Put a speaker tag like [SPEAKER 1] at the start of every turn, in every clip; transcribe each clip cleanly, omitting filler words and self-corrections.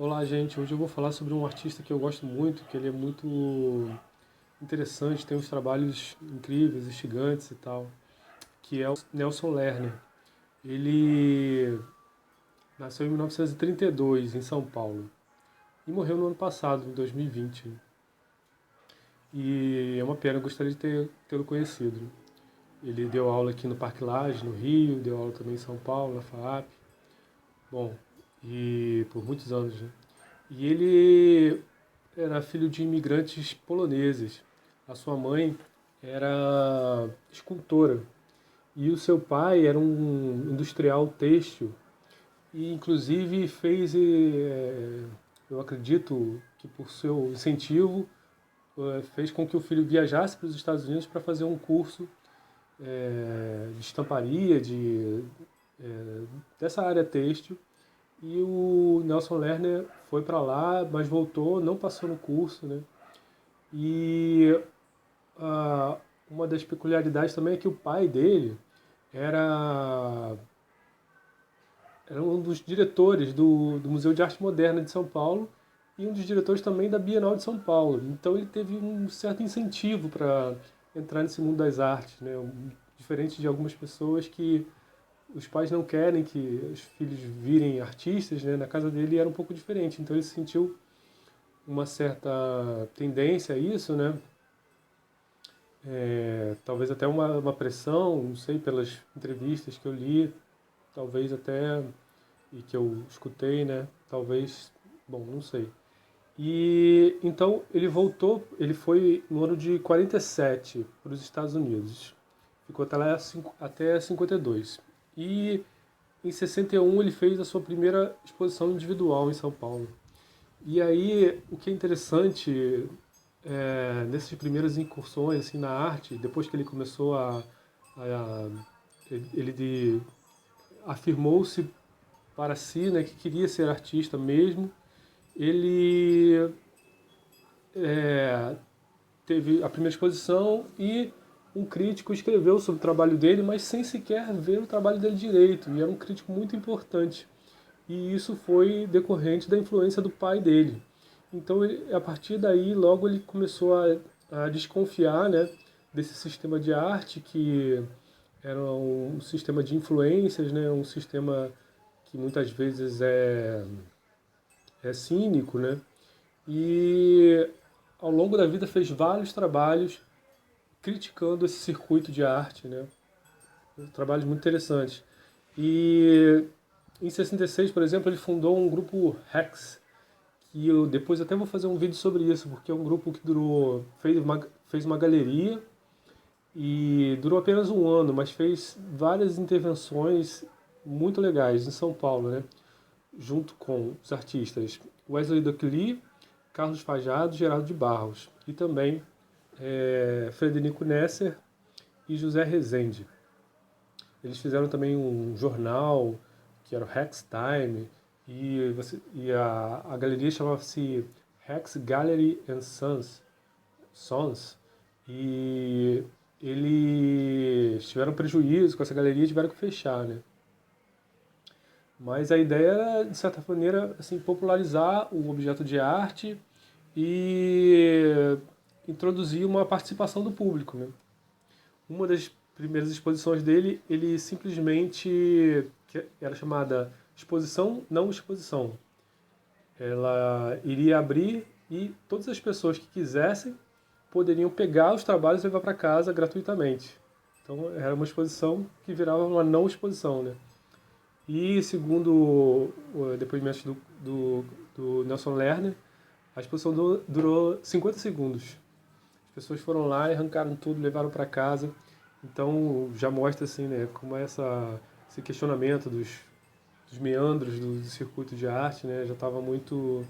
[SPEAKER 1] Olá, gente. Hoje eu vou falar sobre um artista que eu gosto muito, que ele é muito interessante, tem uns trabalhos incríveis, instigantes e tal, que é o Nelson Lerner. Ele nasceu em 1932, em São Paulo, e morreu no ano passado, em 2020. E é uma pena, eu gostaria de tê-lo conhecido. Ele deu aula aqui no Parque Lage, no Rio, deu aula também em São Paulo, na FAAP. Bom, e por muitos anos, né? E ele era filho de imigrantes poloneses. A sua mãe era escultora e o seu pai era um industrial têxtil e inclusive fez, eu acredito que por seu incentivo, fez com que o filho viajasse para os Estados Unidos para fazer um curso de estamparia, dessa área têxtil. E o Nelson Lerner foi para lá, mas voltou, não passou no curso, né? E ah, uma das peculiaridades também é que o pai dele era, era um dos diretores do Museu de Arte Moderna de São Paulo e um dos diretores também da Bienal de São Paulo. Então ele teve um certo incentivo para entrar nesse mundo das artes, né? Diferente de algumas pessoas que os pais não querem que os filhos virem artistas, né? Na casa dele era um pouco diferente. Então ele sentiu uma certa tendência a isso, né? Talvez até uma pressão, não sei, pelas entrevistas que eu li, talvez até, e que eu escutei, né? Talvez, bom, não sei. E então ele voltou, ele foi no ano de 47 para os Estados Unidos. Ficou até lá até 52. E em 61 ele fez a sua primeira exposição individual em São Paulo. E aí o que é interessante nessas primeiras incursões assim na arte, depois que ele começou a ele afirmou-se para si, né, que queria ser artista mesmo. Ele é, teve a primeira exposição e um crítico escreveu sobre o trabalho dele, mas sem sequer ver o trabalho dele direito. E era um crítico muito importante. E isso foi decorrente da influência do pai dele. Então, a partir daí, logo ele começou a desconfiar, né, desse sistema de arte que era um sistema de influências, né, um sistema que muitas vezes é cínico, né, e ao longo da vida fez vários trabalhos criticando esse circuito de arte, né, trabalhos muito interessantes. E em 66, por exemplo, ele fundou um grupo Rex, que eu depois até vou fazer um vídeo sobre isso, porque é um grupo que fez uma galeria e durou apenas um ano, mas fez várias intervenções muito legais em São Paulo, né? Junto com os artistas Wesley Docli, Carlos Fajado, Geraldo de Barros e também Frederico Nesser e José Rezende. Eles fizeram também um jornal que era o Rex Time e a galeria chamava-se Rex Gallery and Sons e eles tiveram prejuízo com essa galeria e tiveram que fechar, né? Mas a ideia era, de certa maneira, assim, popularizar o objeto de arte e introduzir uma participação do público, né? Uma das primeiras exposições dele, ele simplesmente, que era chamada Exposição Não Exposição. Ela iria abrir e todas as pessoas que quisessem poderiam pegar os trabalhos e levar para casa gratuitamente. Então era uma exposição que virava uma não exposição, né? E segundo o depoimento do Nelson Lerner, a exposição durou 50 segundos. As pessoas foram lá e arrancaram tudo, levaram para casa. Então já mostra assim, né, como é esse questionamento dos meandros do circuito de arte, né, já estava muito,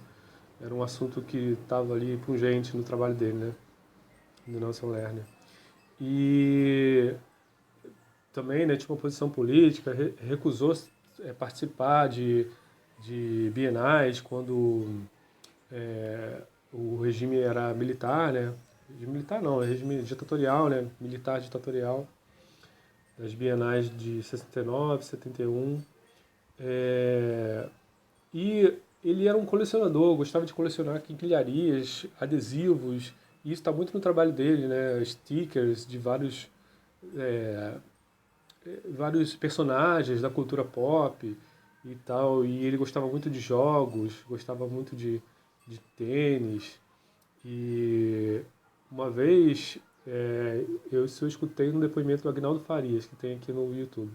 [SPEAKER 1] era um assunto que estava ali pungente no trabalho dele, né, do Nelson Lerner. E também, né, tinha uma posição política, recusou participar de bienais quando é, o regime era militar, né, regime militar não, é regime ditatorial, né, militar ditatorial, das bienais de 69, 71. É, e ele era um colecionador, gostava de colecionar quinquilharias, adesivos, e isso está muito no trabalho dele, né? Stickers de vários personagens da cultura pop e tal. E ele gostava muito de jogos, gostava muito de tênis. E uma vez eu escutei um depoimento do Agnaldo Farias, que tem aqui no YouTube.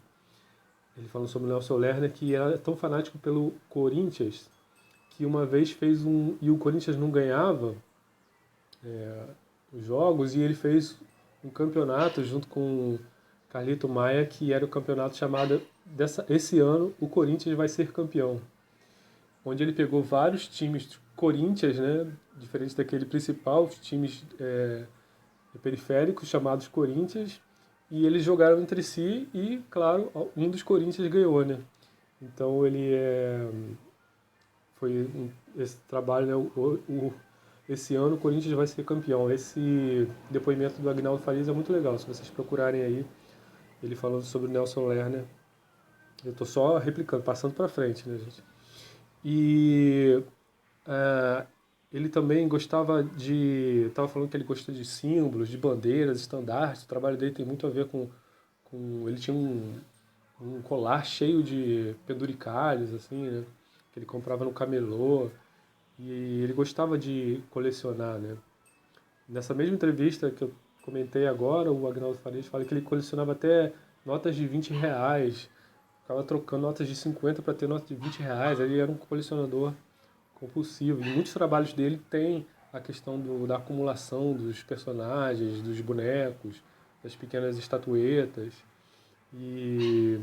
[SPEAKER 1] Ele falando sobre o Nelson Lerner, que era tão fanático pelo Corinthians, que uma vez fez um. E o Corinthians não ganhava os jogos, e ele fez um campeonato junto com Carlito Maia, que era o campeonato chamado. Esse ano o Corinthians vai ser campeão. Onde ele pegou vários times Corinthians, né? Diferente daquele principal, os times periféricos chamados Corinthians, e eles jogaram entre si e, claro, um dos Corinthians ganhou, né? Então esse trabalho, né? Esse ano o Corinthians vai ser campeão. Esse depoimento do Agnaldo Farias é muito legal, se vocês procurarem aí, ele falando sobre o Nelson Lerner. Eu tô só replicando, passando para frente, né, gente? E ele também gostava de. Estava falando que ele gosta de símbolos, de bandeiras, estandartes. O trabalho dele tem muito a ver ele tinha um colar cheio de penduricalhos, assim, né? Que ele comprava no camelô. E ele gostava de colecionar, né? Nessa mesma entrevista que eu comentei agora, o Agnaldo Farias fala que ele colecionava até notas de R$ 20. Ficava trocando notas de 50 para ter notas de R$ 20. Ele era um colecionador compulsivo. E muitos trabalhos dele tem a questão da acumulação dos personagens, dos bonecos, das pequenas estatuetas. E,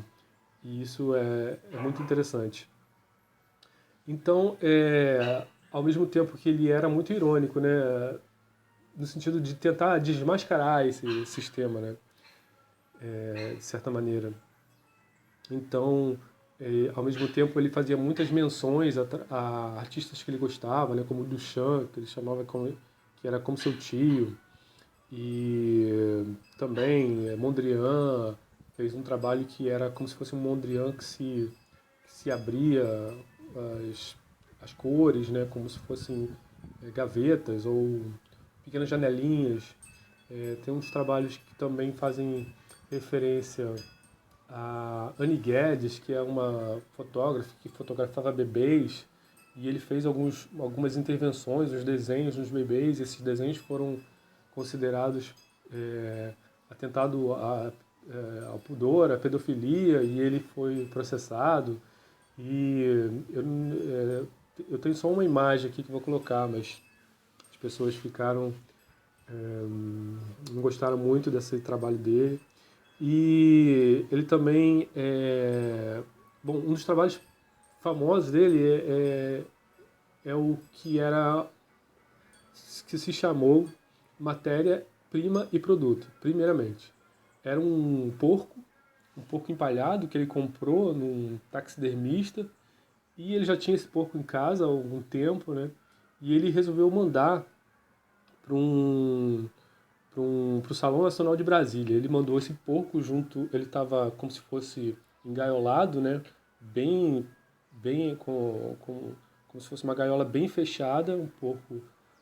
[SPEAKER 1] e isso é muito interessante. Então, ao mesmo tempo que ele era muito irônico, né? No sentido de tentar desmascarar esse sistema, né? De certa maneira. Então, ao mesmo tempo, ele fazia muitas menções a artistas que ele gostava, né, como o Duchamp, que ele chamava que era como seu tio, e também Mondrian fez um trabalho que era como se fosse um Mondrian que se abria as cores, né, como se fossem gavetas ou pequenas janelinhas. Tem uns trabalhos que também fazem referência a Annie Guedes, que é uma fotógrafa que fotografava bebês, e ele fez algumas intervenções, os desenhos nos bebês, e esses desenhos foram considerados atentado ao pudor, à pedofilia, e ele foi processado. E eu tenho só uma imagem aqui que vou colocar, mas as pessoas não gostaram muito desse trabalho dele. E ele também bom, um dos trabalhos famosos dele é o que se chamou matéria-prima e produto, primeiramente. Era um porco empalhado que ele comprou num taxidermista, e ele já tinha esse porco em casa há algum tempo, né? E ele resolveu mandar para o Salão Nacional de Brasília. Ele mandou esse porco junto, ele estava como se fosse engaiolado, né? Bem como se fosse uma gaiola bem fechada, um porco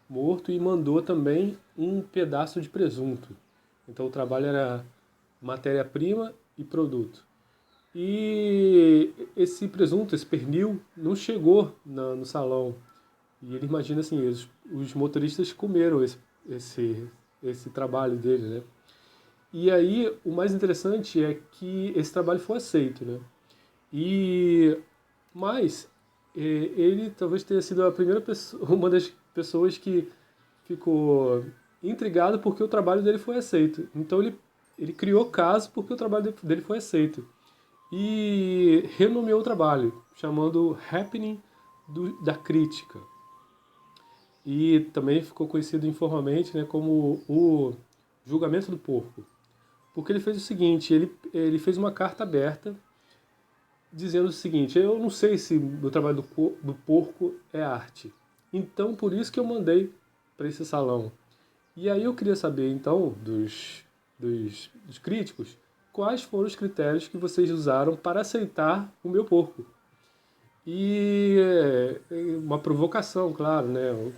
[SPEAKER 1] morto, e mandou também um pedaço de presunto. Então o trabalho era matéria-prima e produto. E esse presunto, esse pernil, não chegou no salão. E ele imagina assim, os motoristas comeram esse trabalho dele, né? E aí, o mais interessante é que esse trabalho foi aceito, né? Mas ele talvez tenha sido a primeira pessoa, uma das pessoas que ficou intrigado porque o trabalho dele foi aceito. Então ele criou caso porque o trabalho dele foi aceito. E renomeou o trabalho, chamando Happening da Crítica. E também ficou conhecido informalmente, né, como o julgamento do porco. Porque ele fez o seguinte, ele fez uma carta aberta dizendo o seguinte: eu não sei se o trabalho do porco é arte. Então, por isso que eu mandei para esse salão. E aí eu queria saber, então, dos críticos, quais foram os critérios que vocês usaram para aceitar o meu porco. e uma provocação, claro, né?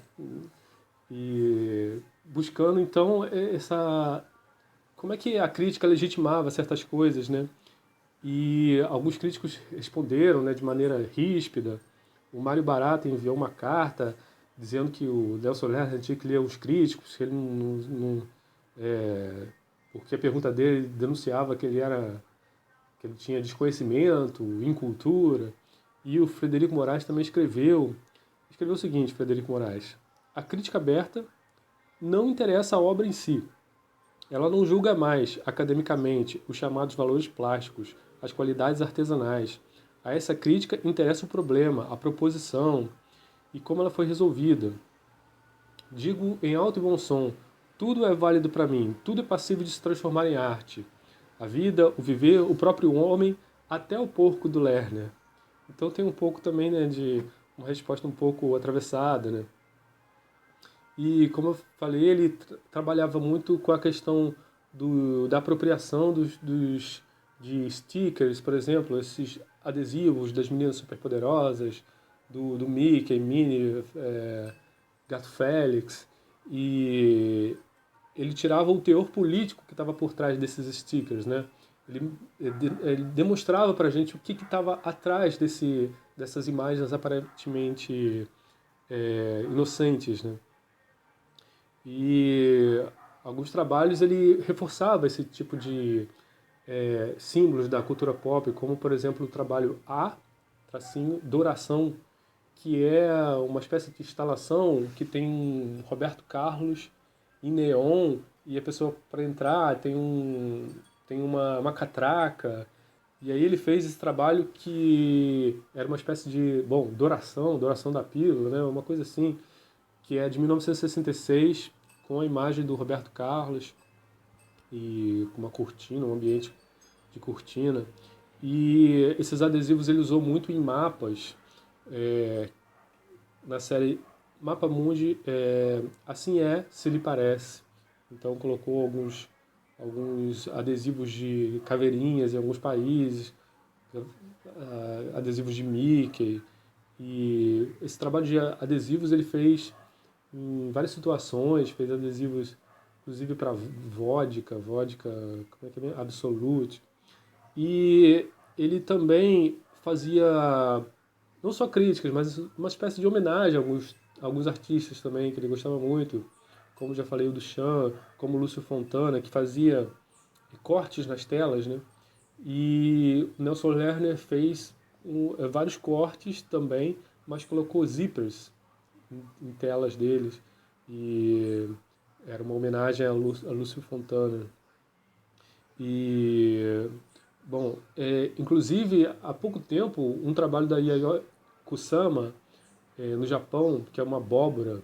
[SPEAKER 1] E buscando então essa como é que a crítica legitimava certas coisas, né? E alguns críticos responderam, né, de maneira ríspida. O Mário Barata enviou uma carta dizendo que o Nelson Lerner tinha que ler os críticos, que ele é, porque a pergunta dele denunciava que ele tinha desconhecimento, incultura. E o Frederico Moraes também escreveu o seguinte, Frederico Moraes: a crítica aberta não interessa a obra em si. Ela não julga mais, academicamente, os chamados valores plásticos, as qualidades artesanais. A essa crítica interessa o problema, a proposição e como ela foi resolvida. Digo em alto e bom som, tudo é válido para mim, tudo é passível de se transformar em arte. A vida, o viver, o próprio homem, até o porco do Lerner. Então tem um pouco também, né, de uma resposta um pouco atravessada, né? E como eu falei, ele trabalhava muito com a questão da apropriação de stickers, por exemplo, esses adesivos das meninas superpoderosas, do Mickey, Minnie, Gato Félix, e ele tirava o teor político que estava por trás desses stickers, né? Ele demonstrava para a gente o que estava atrás dessas imagens aparentemente inocentes, né? E alguns trabalhos ele reforçava esse tipo de símbolos da cultura pop, como por exemplo o trabalho A, tracinho, Douração, que é uma espécie de instalação que tem um Roberto Carlos em neon e a pessoa para entrar tem uma catraca. E aí ele fez esse trabalho que era uma espécie de, bom, Douração da Pílula, né, uma coisa assim, que é de 1966, com a imagem do Roberto Carlos e com uma cortina, um ambiente de cortina. E esses adesivos ele usou muito em mapas, é, na série Mapa Mundi, Assim É, Se Lhe Parece. Então colocou alguns adesivos de caveirinhas em alguns países, adesivos de Mickey. E esse trabalho de adesivos ele fez em várias situações, fez adesivos inclusive para vodka, como é que é? Absolute. E ele também fazia não só críticas, mas uma espécie de homenagem a alguns artistas também que ele gostava muito, como já falei o Duchamp, como o Lúcio Fontana, que fazia cortes nas telas, né? E o Nelson Lerner fez vários cortes também, mas colocou zippers em telas deles. E era uma homenagem a Lúcio Fontana. E, bom, inclusive, há pouco tempo, um trabalho da Yayoi Kusama, no Japão, que é uma abóbora,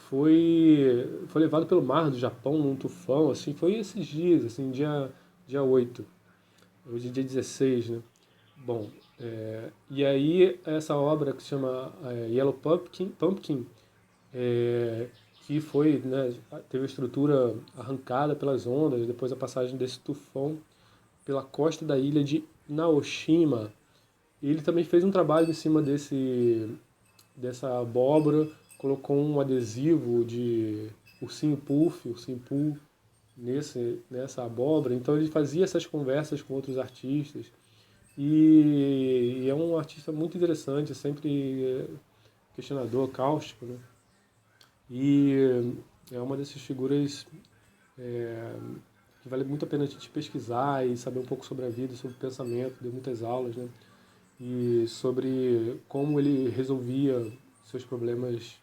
[SPEAKER 1] foi levado pelo mar do Japão num tufão, assim, foi esses dias, assim, dia 8, hoje é dia 16, né? Bom, e aí essa obra que se chama Yellow Pumpkin é, que foi, né, teve a estrutura arrancada pelas ondas, depois a passagem desse tufão pela costa da ilha de Naoshima. E ele também fez um trabalho em cima dessa abóbora, colocou um adesivo de ursinho Pooh, nessa abóbora. Então ele fazia essas conversas com outros artistas. E é um artista muito interessante, sempre questionador, cáustico, né? E é uma dessas figuras é, que vale muito a pena a gente pesquisar e saber um pouco sobre a vida, sobre o pensamento, deu muitas aulas, né? E sobre como ele resolvia seus problemas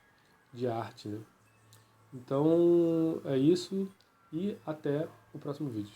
[SPEAKER 1] de arte, né? Então é isso e até o próximo vídeo.